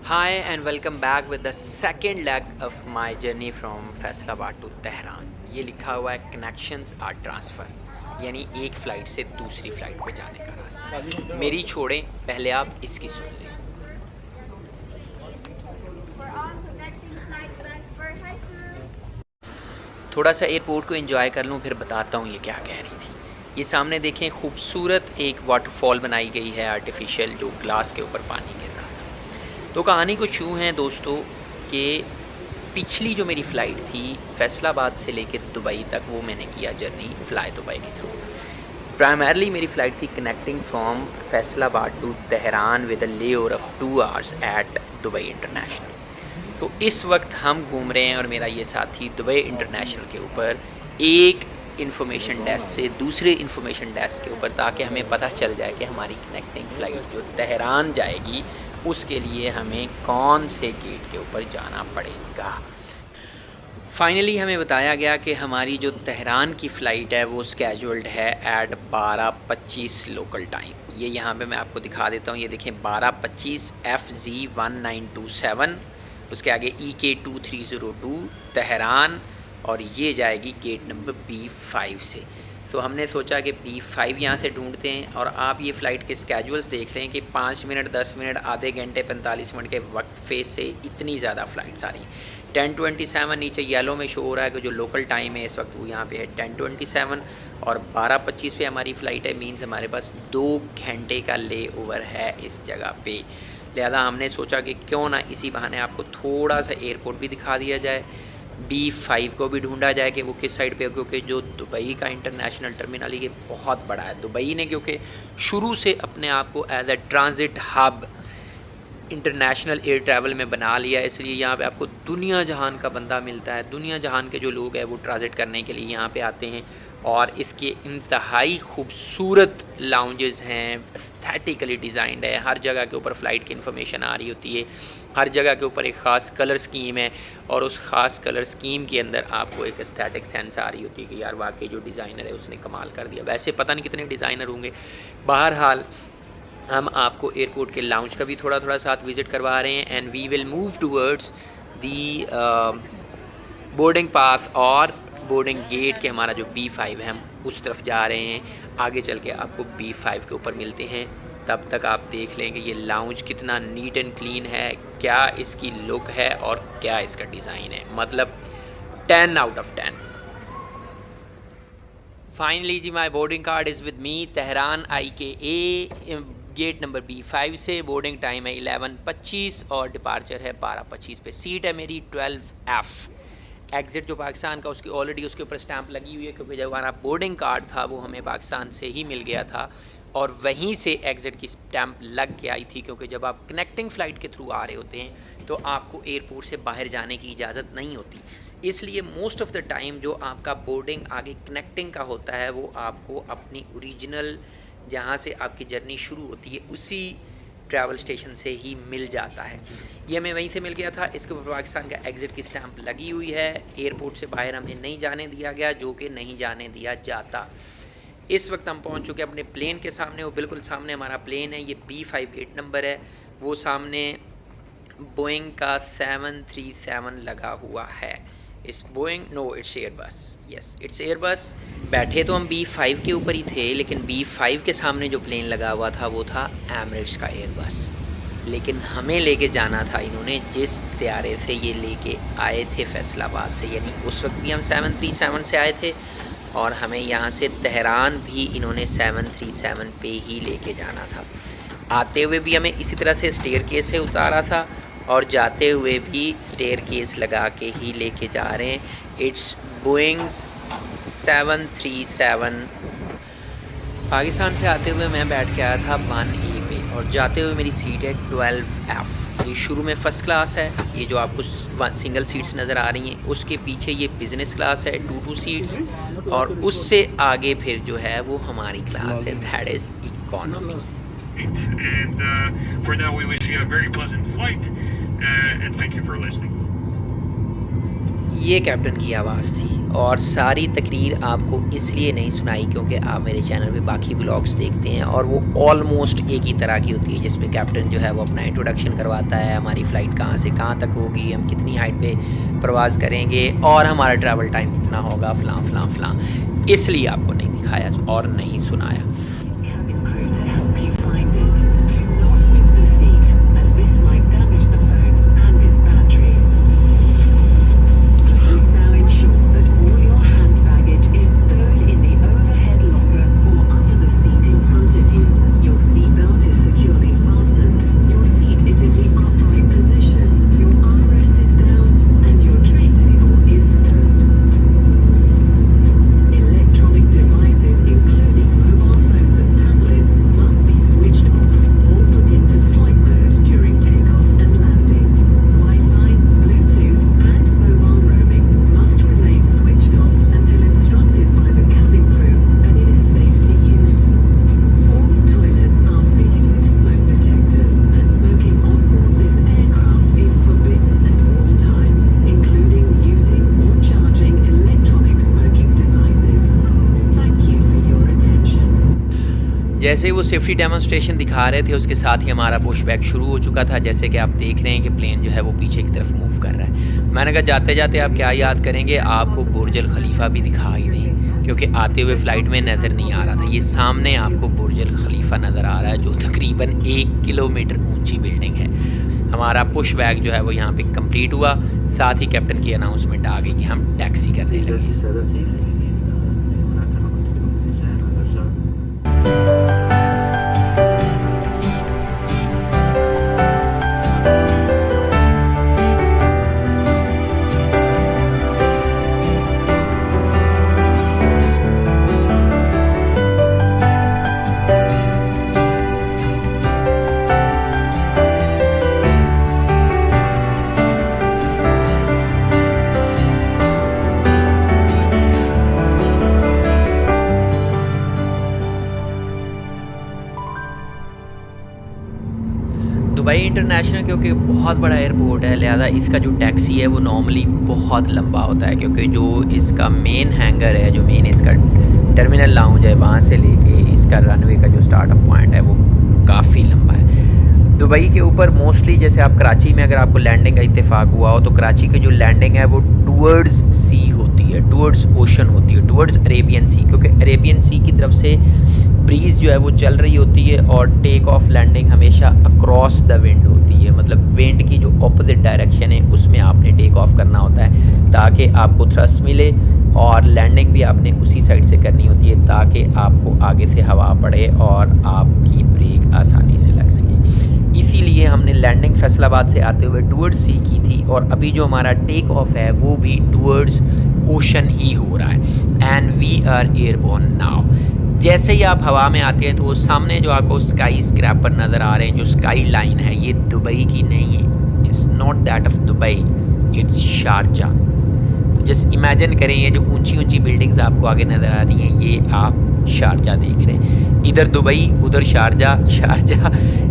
Hi and welcome back with the second leg of my journey from Faisalabad to Tehran. ये लिखा हुआ है connections are transfer, यानी एक फ़्लाइट से दूसरी फ़्लाइट पे जाने का रास्ता। मेरी छोड़ें, पहले आप इसकी सुन लें। थोड़ा सा एयरपोर्ट को एंजॉय कर लूँ, फिर बताता हूँ ये क्या कह रही थी। ये सामने देखें, खूबसूरत एक वाटरफॉल बनाई गई है आर्टिफिशियल, जो ग्लास के ऊपर पानी गिर रहा था। तो कहानी कुछ यूँ है दोस्तों कि पिछली जो मेरी फ़्लाइट थी फैसलाबाद से लेकर दुबई तक, वो मैंने किया जर्नी फ़्लाई दुबई के थ्रू। प्राइमरली मेरी फ़्लाइट थी connecting from Faisalabad to Tehran with a layover of 2 hours at Dubai international. तो इस वक्त हम घूम रहे हैं और मेरा ये साथी दुबई इंटरनेशनल के ऊपर एक इंफॉर्मेशन डेस्क से दूसरे इंफॉर्मेशन डेस्क के ऊपर, ताकि हमें पता चल जाए कि हमारी कनेक्टिंग फ़्लाइट जो तेहरान जाएगी उसके लिए हमें कौन से गेट के ऊपर जाना पड़ेगा। फाइनली हमें बताया गया कि हमारी जो तेहरान की फ़्लाइट है वो स्केड्यूल्ड है एट 12:25 लोकल टाइम। ये यहाँ पे मैं आपको दिखा देता हूँ, ये देखें 12:25 FZ1927, उसके आगे EK2302 तेहरान, और ये जाएगी गेट नंबर B5 से। तो हमने सोचा कि B5 यहाँ से ढूंढते हैं, और आप ये फ़्लाइट के स्केड्यूल्स देख रहे हैं कि 5 मिनट, 10 मिनट, आधे घंटे, 45 मिनट के वक्फे से इतनी ज़्यादा फ़्लाइट्स आ रही हैं। 10:27 नीचे येलो में शो हो रहा है कि जो लोकल टाइम है इस वक्त वो यहाँ पे है 10:27, और 12:25 पे हमारी फ़्लाइट है। मीन्स हमारे पास 2 घंटे का ले ओवर है इस जगह पे। लिहाजा हमने सोचा कि क्यों ना इसी बहाने आपको थोड़ा सा एयरपोर्ट भी दिखा दिया जाए, B5 को भी ढूंढा जाए कि वो किस साइड पे है, क्योंकि जो दुबई का इंटरनेशनल टर्मिनल है ये बहुत बड़ा है। दुबई ने क्योंकि शुरू से अपने आप को as a transit hub international air travel में बना लिया, इसलिए यहाँ पे आपको दुनिया जहान का बंदा मिलता है। दुनिया जहान के जो लोग हैं वो ट्रांजिट करने के लिए यहाँ पे आते हैं, और इसके इंतहाई खूबसूरत लाउंजेस हैं, एस्थेटिकली डिज़ाइंड है। हर जगह के ऊपर फ़्लाइट की इन्फॉर्मेशन आ रही होती है, हर जगह के ऊपर एक ख़ास कलर स्कीम है, और उस ख़ास कलर स्कीम के अंदर आपको एक एस्थेटिक सेंस आ रही होती है कि यार वाकई जो डिज़ाइनर है उसने कमाल कर दिया। वैसे पता नहीं कितने डिज़ाइनर होंगे। बहरहाल हम आपको एयरपोर्ट के लाउंज का भी थोड़ा थोड़ा साथ विज़िट करवा रहे हैं, and we will move towards the boarding pass और बोर्डिंग गेट के हमारा जो B5 है हम उस तरफ जा रहे हैं। आगे चल के आपको B5 के ऊपर मिलते हैं। तब तक आप देख लें कि ये लाउंज कितना नीट एंड क्लीन है, क्या इसकी लुक है और क्या इसका डिज़ाइन है, मतलब 10 आउट ऑफ 10। फाइनली जी my boarding card is with me. Tehran IKA gate number B5 से बोर्डिंग टाइम है 11:25 और डिपार्चर है 12:25 पे। सीट है मेरी 12F। एग्ज़िट जो पाकिस्तान का उसकी ऑलरेडी उसके ऊपर स्टैंप लगी हुई है, क्योंकि जब हमारा बोर्डिंग कार्ड था वो हमें पाकिस्तान से ही मिल गया था, और वहीं से एग्ज़िट की स्टैंप लग के आई थी। क्योंकि जब आप कनेक्टिंग फ़्लाइट के थ्रू आ रहे होते हैं तो आपको एयरपोर्ट से बाहर जाने की इजाज़त नहीं होती, इसलिए मोस्ट ऑफ़ द टाइम जो आपका बोर्डिंग आगे कनेक्टिंग का होता है वो आपको अपनी ओरिजिनल जहाँ से आपकी जर्नी शुरू होती है उसी ट्रैवल स्टेशन से ही मिल जाता है। ये हमें वहीं से मिल गया था। इसके ऊपर पाकिस्तान का एग्ज़िट की स्टैंप लगी हुई है। एयरपोर्ट से बाहर हमें नहीं जाने दिया गया, जो कि नहीं जाने दिया जाता। इस वक्त हम पहुंच चुके हैं अपने प्लेन के सामने। वो बिल्कुल सामने हमारा प्लेन है, ये B5 गेट नंबर है। वो सामने बोइंग का 737 लगा हुआ है। इस Boeing, no it's Airbus, yes it's Airbus. बैठे तो हम B5 के ऊपर ही थे, लेकिन B5 के सामने जो प्लेन लगा हुआ था वो था एमिरेट्स का एयरबस। लेकिन हमें लेके जाना था इन्होंने जिस त्यारे से ये लेके आए थे फैसलाबाद से, यानी उस वक्त भी हम 737 से आए थे, और हमें यहाँ से तेहरान भी इन्होंने 737 पे ही लेके जाना था। आते हुए भी हमें इसी तरह से स्टेयर केस से उतारा था, और जाते हुए भी स्टेयर केस लगा के ही लेके जा रहे हैं। It's Boeing 737। पाकिस्तान से आते हुए मैं बैठ के आया था 1A पे, और जाते हुए मेरी सीट है 12F। ये शुरू में फ़र्स्ट क्लास है, ये जो आपको सिंगल सीट्स नज़र आ रही हैं, उसके पीछे ये बिज़नेस क्लास है 2 सीट्स, और उससे आगे फिर जो है वो हमारी क्लास है, that is economy. And for now, we wish you a very pleasant flight, and thank you for listening. ये कैप्टन की आवाज़ थी और सारी तकरीर आपको इसलिए नहीं सुनाई क्योंकि आप मेरे चैनल पे बाकी व्लॉग्स देखते हैं और वो ऑलमोस्ट एक ही तरह की होती है, जिसमें कैप्टन जो है वो अपना इंट्रोडक्शन करवाता है, हमारी फ़्लाइट कहाँ से कहाँ तक होगी, हम कितनी हाइट पे प्रवास करेंगे और हमारा ट्रैवल टाइम कितना होगा, फ़लाँ फ़लाँ फ़लाँ। इसलिए आपको नहीं दिखाया और नहीं सुनाया। Cabin crew to help you find it. Do not lift the seat, as this might damage the phone and its battery. Please now ensure that all your hand baggage is stowed in the overhead locker or under the seat in front of you. Your seatbelt is securely fastened. Your seat is in the upright position. Your armrest is down, and your tray table is stowed. Electronic devices, including mobile phones and tablets, must be switched off or put into flight mode during takeoff and landing. Wi-Fi, Bluetooth, and mobile roaming must remain switched off until instructed by the cabin crew that it is safe to use. All toilets are fitted with smoke detectors, and smoking on board this aircraft is forbidden at all times, including using or charging electronic smoking devices. Thank you for your attention. जैसे ही वो safety demonstration दिखा रहे थे उसके साथ ही हमारा push back शुरू हो चुका था। जैसे कि आप देख रहे हैं कि प्लेन जो है वो पीछे की तरफ मूव कर रहा है। मैंने कहा जाते जाते आप क्या याद करेंगे, आपको बुर्ज अल खलीफा भी दिखाई दें, क्योंकि आते हुए फ़्लाइट में नज़र नहीं आ रहा था। ये सामने आपको बुर्ज अल खलीफा नज़र आ रहा है जो तकरीबन 1 किलोमीटर ऊंची बिल्डिंग है। हमारा पुश बैक जो है वो यहाँ पे कंप्लीट हुआ। साथ ही कैप्टन की अनाउंसमेंट आ गई कि हम टैक्सी करने लगे। दुबई इंटरनेशनल क्योंकि बहुत बड़ा एयरपोर्ट है, लिहाजा इसका जो टैक्सी है वो नॉर्मली बहुत लंबा होता है, क्योंकि जो इसका मेन हैंगर है, जो मेन इसका टर्मिनल लाउंज है, वहाँ से लेके इसका रनवे का जो स्टार्टअप पॉइंट है वो काफ़ी लंबा है। दुबई के ऊपर मोस्टली जैसे आप कराची में अगर आपको लैंडिंग का इत्तेफाक हुआ हो तो कराची की जो लैंडिंग है वो टूवर्ड्स सी होती है, टूवर्ड्स ओशन होती है, टूवर्ड्स अरेबियन सी, क्योंकि अरेबियन सी की तरफ से ब्रीज़ जो है वो चल रही होती है और टेक ऑफ लैंडिंग हमेशा अक्रॉस द विंड होती है, मतलब विंड की जो ऑपोजिट डायरेक्शन है उसमें आपने टेक ऑफ करना होता है ताकि आपको थ्रस्ट मिले, और लैंडिंग भी आपने उसी साइड से करनी होती है ताकि आपको आगे से हवा पड़े और आपकी ब्रेक आसानी से लग सके। इसीलिए हमने लैंडिंग फैसलाबाद से आते हुए टूवर्ड्स सी की थी और अभी जो हमारा टेक ऑफ है वो भी टूवर्ड्स ओशन ही हो रहा है। And we are airborne now. जैसे ही आप हवा में आते हैं तो वो सामने जो आपको स्काई स्क्रैपर नज़र आ रहे हैं, जो स्काई लाइन है, ये दुबई की नहीं है, it's not that of Dubai, it's Sharjah. तो जस्ट इमेजिन करें ये जो ऊंची ऊंची बिल्डिंग्स आपको आगे नज़र आ रही हैं ये आप शारजा देख रहे हैं। इधर दुबई उधर शारजा,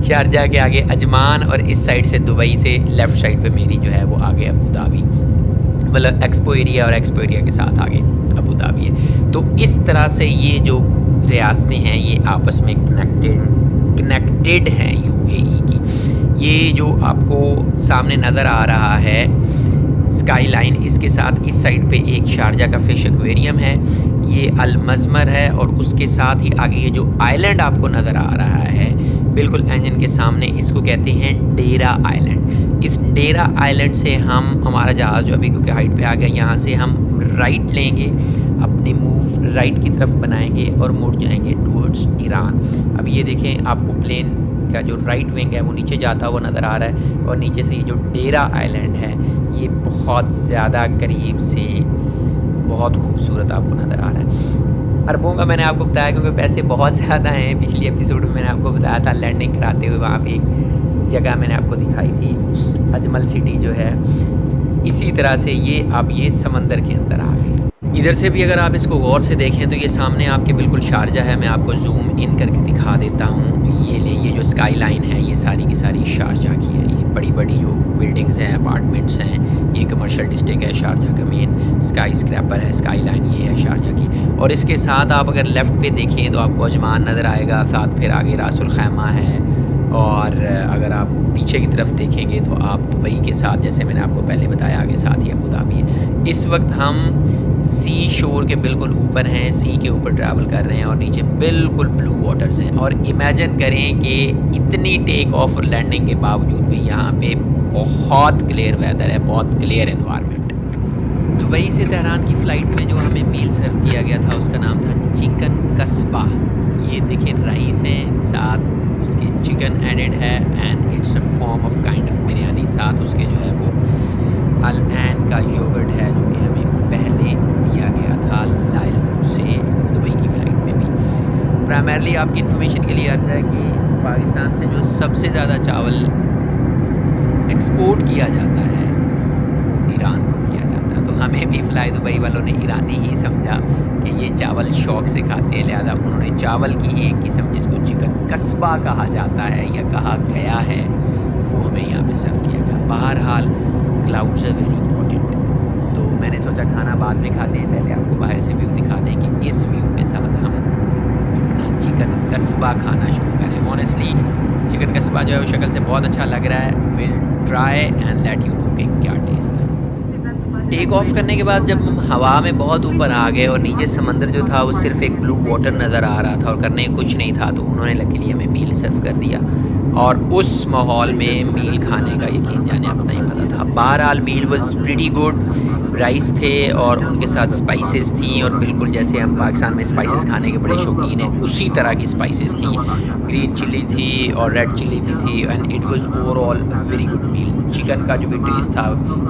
शारजा के आगे अजमान और इस साइड से दुबई से लेफ़्ट साइड पे मेरी जो है वो आगे अबू धाबी, मतलब एक्सपो एरिया और एक्सपो एरिया के साथ आगे अबू धाबी है। तो इस तरह से ये जो रियासतें हैं ये आपस में कनेक्टेड हैं यूएई की। ये जो आपको सामने नज़र आ रहा है स्काई लाइन, इसके साथ इस साइड पे एक शारजा का फ़िश एक्वेरियम है, ये अल मज़मर है, और उसके साथ ही आगे ये जो आइलैंड आपको नज़र आ रहा है बिल्कुल इंजन के सामने, इसको कहते हैं डेरा आइलैंड। इस डेरा आइलैंड से हमारा जहाज़ जो अभी क्योंकि हाइट पे आ गया, यहाँ से हम राइट लेंगे, अपने मूव राइट की तरफ बनाएंगे और मुड़ जाएंगे टूवर्ड्स ईरान। अब ये देखें आपको प्लेन का जो राइट विंग है वो नीचे जाता हुआ नज़र आ रहा है और नीचे से ये जो डेरा आइलैंड है ये बहुत ज़्यादा करीब से बहुत खूबसूरत आपको नज़र आ रहा है। अरबों का मैंने आपको बताया क्योंकि पैसे बहुत ज़्यादा हैं। पिछली एपिसोड में मैंने आपको बताया था लैंडिंग कराते हुए वहाँ पे एक जगह मैंने आपको दिखाई थी अजमल सिटी जो है। इसी तरह से ये समंदर के अंदर आ गए। इधर से भी अगर आप इसको गौर से देखें तो ये सामने आपके बिल्कुल शारजा है। मैं आपको जूम इन करके दिखा देता हूँ। ये जो स्काई लाइन है ये सारी की सारी शारजा की है। ये बड़ी बड़ी जो बिल्डिंग्स हैं, अपार्टमेंट्स हैं। ये कमर्शियल डिस्ट्रिक्ट है शारजा का मेन, स्काई स्क्रैपर है, स्काई लाइन ये है शारजा की। और इसके साथ आप अगर लेफ़्ट पे देखें तो आपको अजमान नज़र आएगा, साथ फिर आगे रासुल खैमा है। और अगर आप पीछे की तरफ देखेंगे तो आप दुबई के साथ, जैसे मैंने आपको पहले बताया, आगे साथ ही अबू धाबी है। इस वक्त हम सी शोर के बिल्कुल ऊपर हैं, सी के ऊपर ट्रैवल कर रहे हैं और नीचे बिल्कुल ब्लू वाटर्स हैं। और इमेजिन करें कि इतनी टेक ऑफ और लैंडिंग के बावजूद भी यहाँ पे बहुत क्लियर वेदर है, बहुत क्लियर एनवायरनमेंट। दुबई से तेहरान की फ़्लाइट में जो हमें मील सर्व किया गया था उसका नाम था चिकन कस्बा। ये देखें राइस है, साथ उसके चिकन एडेड है and it's a form of kind of biryani. साथ उसके जो है वो अल ऐन का योगर्ट है जो कि हमें पहले दिया गया था लाइलपुर से दुबई की फ़्लाइट में भी। प्राइमरली आपकी इन्फॉर्मेशन के लिए अर्ज़ है कि पाकिस्तान से जो सबसे ज़्यादा चावल एक्सपोर्ट किया जाता है वो ईरान को किया जाता है। तो हमें भी फ़्लाई दुबई वालों ने ईरानी ही समझा कि ये चावल शौक़ से खाते हैं, लिहाजा उन्होंने चावल की एक किस्म जिसको चिकन कस्बा कहा जाता है या कहा गया है वो हमें यहाँ पे सर्व किया गया। बहरहाल क्लाउड्स आर वेरी इंपॉर्टेंट, तो मैंने सोचा खाना बाद में खाते हैं, पहले आपको बाहर से व्यू दिखा दें कि इस व्यू के साथ हम अपना चिकन कस्बा खाना शुरू करें। ऑनेस्टली चिकन कस्बा जो है वो शक्ल से बहुत अच्छा लग रहा है। Will try and let you know कि क्या टेस्ट है। टेक ऑफ करने के बाद जब हम हवा में बहुत ऊपर आ गए और नीचे समंदर जो था वो सिर्फ एक ब्लू वाटर नज़र आ रहा था और करने कुछ नहीं था, तो उन्होंने लकीली हमें मील सर्व कर दिया। और उस माहौल में मील खाने का यकीन जाने अपना ही मज़ा था। बहरहाल मील वाज प्रीटी गुड। राइस थे और उनके साथ स्पाइसेस थी, और बिल्कुल जैसे हम पाकिस्तान में स्पाइसेस खाने के बड़े शौकीन हैं उसी तरह की स्पाइसेस थी। ग्रीन चिली थी और रेड चिली भी थी and it was overall very good meal. Chicken का जो भी टेस्ट था,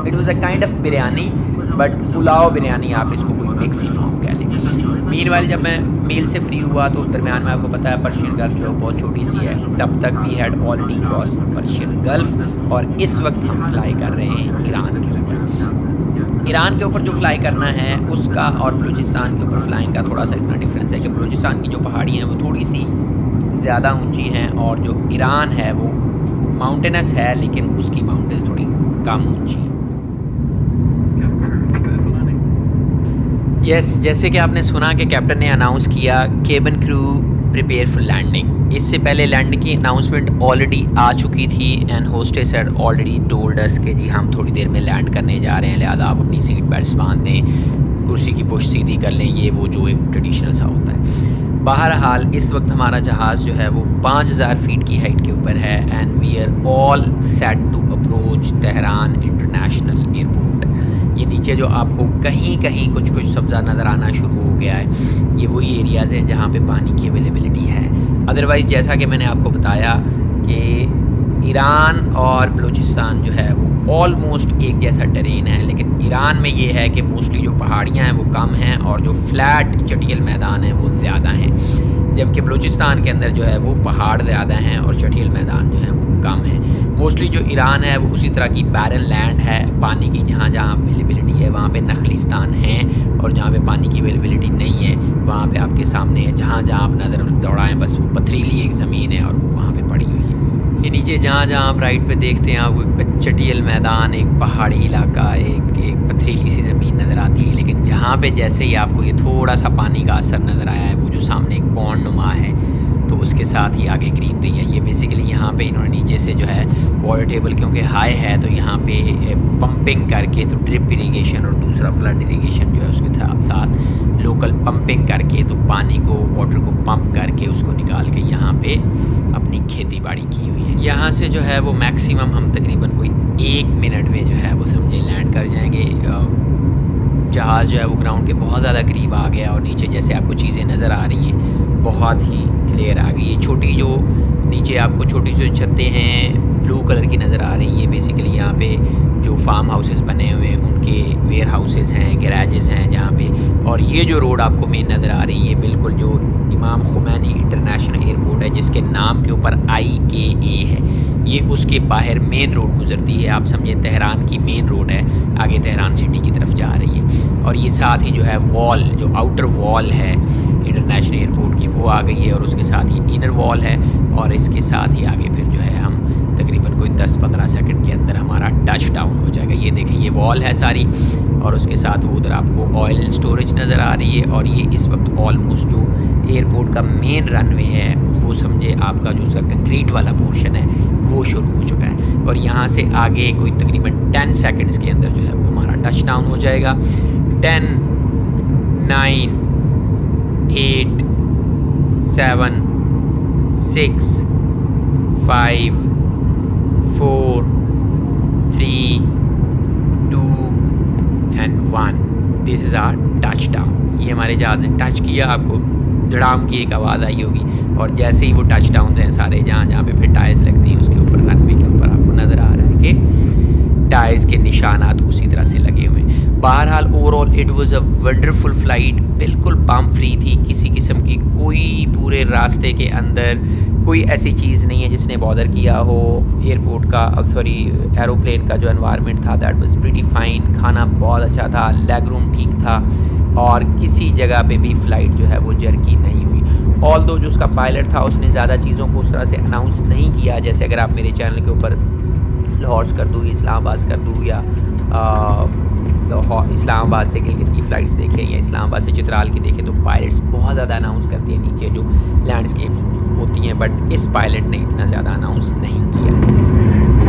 it was a kind of biryani, but pulao biryani आप इसको कोई मिक्स ही फॉर्म कह लें। मीनवाइल जब मैं मील से फ्री हुआ तो दरमियान में आपको पता है पर्शियन गल्फ जो बहुत छोटी सी है, तब तक we had already cross Persian Gulf और इस वक्त हम फ्लाई कर रहे हैं ईरान के ऊपर। ईरान के ऊपर जो फ्लाई करना है उसका और बलूचिस्तान के ऊपर फ्लाइंग का थोड़ा सा इतना डिफरेंस है कि बलूचिस्तान की जो पहाड़ियाँ हैं वो थोड़ी सी ज़्यादा ऊंची हैं और जो ईरान है वो माउंटेनस है, लेकिन उसकी माउंटेन्स थोड़ी कम ऊंची हैं। यस, जैसे कि आपने सुना कि कैप्टन ने अनाउंस किया cabin crew prepare for landing. इससे पहले लैंडिंग की अनाउंसमेंट ऑलरेडी आ चुकी थी and hostess had already told us कि जी हम थोड़ी देर में लैंड करने जा रहे हैं, लिहाजा आप अपनी सीट बेल्ट्स बांध दें, कुर्सी की पुश सीधी कर लें, ये वो जो एक ट्रेडिशनल सा होता है। बहरहाल इस वक्त हमारा जहाज़ जो है वो 5000 फीट की हाइट के ऊपर है and we are all set to approach Tehran International Airport. ये नीचे जो आपको कहीं कहीं कुछ कुछ सब्ज़ा नज़र आना शुरू हो गया है, ये वही एरियाज़ हैं जहाँ पे पानी की अवेलेबिलिटी है। अदरवाइज़ जैसा कि मैंने आपको बताया कि ईरान और बलूचिस्तान जो है वो ऑलमोस्ट एक जैसा टेरेन है, लेकिन ईरान में ये है कि मोस्टली जो पहाड़ियाँ हैं वो कम हैं और जो फ्लैट चटियल मैदान हैं वो ज़्यादा हैं, जबकि बलूचिस्तान के अंदर जो है वो पहाड़ ज़्यादा हैं और चटियल मैदान जो है वो कम हैं। मोस्टली जो ईरान है वो उसी तरह की बैरन लैंड है, पानी की जहाँ जहाँ अवेलेबिलिटी है वहाँ पे नखलिस्तान हैं और जहाँ पे पानी की अवेलेबिलिटी नहीं है वहाँ पे आपके सामने है, जहाँ जहाँ आप नज़र दौड़ाएँ बस वो पथरीली एक ज़मीन है और वो वहाँ पे पड़ी हुई है। ये नीचे जहाँ जहाँ आप राइट पे देखते हैं आपको एक चटियल मैदान, एक पहाड़ी इलाका, एक पथरीली सी ज़मीन नज़र आती है, लेकिन जहाँ पे जैसे ही आपको ये थोड़ा सा पानी का असर नज़र आया है, वो जो सामने एक पॉन्ड नुमा है तो उसके साथ ही आगे ग्रीनरी है। ये बेसिकली यहाँ पे इन्होंने नीचे से जो है वाटर टेबल क्योंकि हाई है तो यहाँ पे पंपिंग करके, तो ड्रिप इरिगेशन और दूसरा फ्लड इरिगेशन जो है उसके साथ लोकल पंपिंग करके तो पानी को, वाटर को पंप करके उसको निकाल के यहाँ पे अपनी खेती बाड़ी की हुई है। यहाँ से जो है वो मैक्सिमम हम तकरीबन कोई 1 मिनट में जो है वो समझे लैंड कर जाएंगे। जहाज़ जो है वो ग्राउंड के बहुत ज़्यादा करीब आ गया और नीचे जैसे आपको चीज़ें नज़र आ रही हैं बहुत ही क्लियर आ गई। ये छोटी जो नीचे आपको छोटी सी छतें हैं ब्लू कलर की नज़र आ रही हैं, बेसिकली यहाँ पे जो फार्म हाउसेस बने हुए हैं उनके वेयर हाउसेस हैं, गैराजेस हैं जहाँ पे। और ये जो रोड आपको मेन नज़र आ रही है बिल्कुल जो इमाम खुमैनी इंटरनेशनल एयरपोर्ट है जिसके नाम के ऊपर IKA है, ये उसके बाहर मेन रोड गुजरती है। आप समझे तेहरान की मेन रोड है, आगे तेहरान सिटी की तरफ जा रही है। और ये साथ ही जो है वॉल, जो आउटर वॉल है इंटरनेशनल एयरपोर्ट की, वो आ गई है और उसके साथ ही इनर वॉल है और इसके साथ ही आगे फिर जो है हम तकरीबन कोई 10-15 सेकंड डाउन हो जाएगा। ये देखें ये वॉल है सारी और उसके साथ वो उधर आपको ऑयल स्टोरेज नज़र आ रही है। और ये इस वक्त ऑलमोस्ट जो एयरपोर्ट का मेन रनवे है वो समझे आपका जो उसका कंक्रीट वाला पोर्शन है वो शुरू हो चुका है। और यहाँ से आगे कोई तकरीबन 10 सेकंड्स के अंदर जो है वो हमारा टच डाउन हो जाएगा। 10, 9, 8, 7, 6, 5, 4, 3, 2 and 1। This is our touch down. ये हमारे जहाज़ ने टच किया, आपको धड़ाम की एक आवाज़ आई होगी और जैसे ही वो टच डाउन हैं सारे जहाँ जहाँ पे फिर टायर्स लगती हैं उसके ऊपर रनवे के ऊपर आपको नज़र आ रहा है कि टायर्स के निशानात उसी तरह से लगे हुए हैं। बहरहाल overall it was a wonderful flight, बिल्कुल बम फ्री थी, किसी किस्म की कोई पूरे रास्ते के अंदर कोई ऐसी चीज़ नहीं है जिसने बॉदर किया हो। एयरपोर्ट का एरोप्लेन का जो एनवायरनमेंट था दैट वाज प्रीटी फाइन, खाना बहुत अच्छा था, लेग रूम ठीक था और किसी जगह पे भी फ़्लाइट जो है वो जर्की नहीं हुई। ऑल्दो जो उसका पायलट था उसने ज़्यादा चीज़ों को उस तरह से अनाउंस नहीं किया, जैसे अगर आप मेरे चैनल के ऊपर लाहौर कर दूँ, इस्लामाबाद कर दूँ या इस्लामाबाद से गिलगित की फ़्लाइट्स देखें या इस्लामाबाद से चित्राल की देखें तो पायलट्स बहुत ज़्यादा अनाउंस करती हैं नीचे जो लैंडस्केप होती हैं, बट इस पायलट ने इतना ज़्यादा अनाउंस नहीं किया।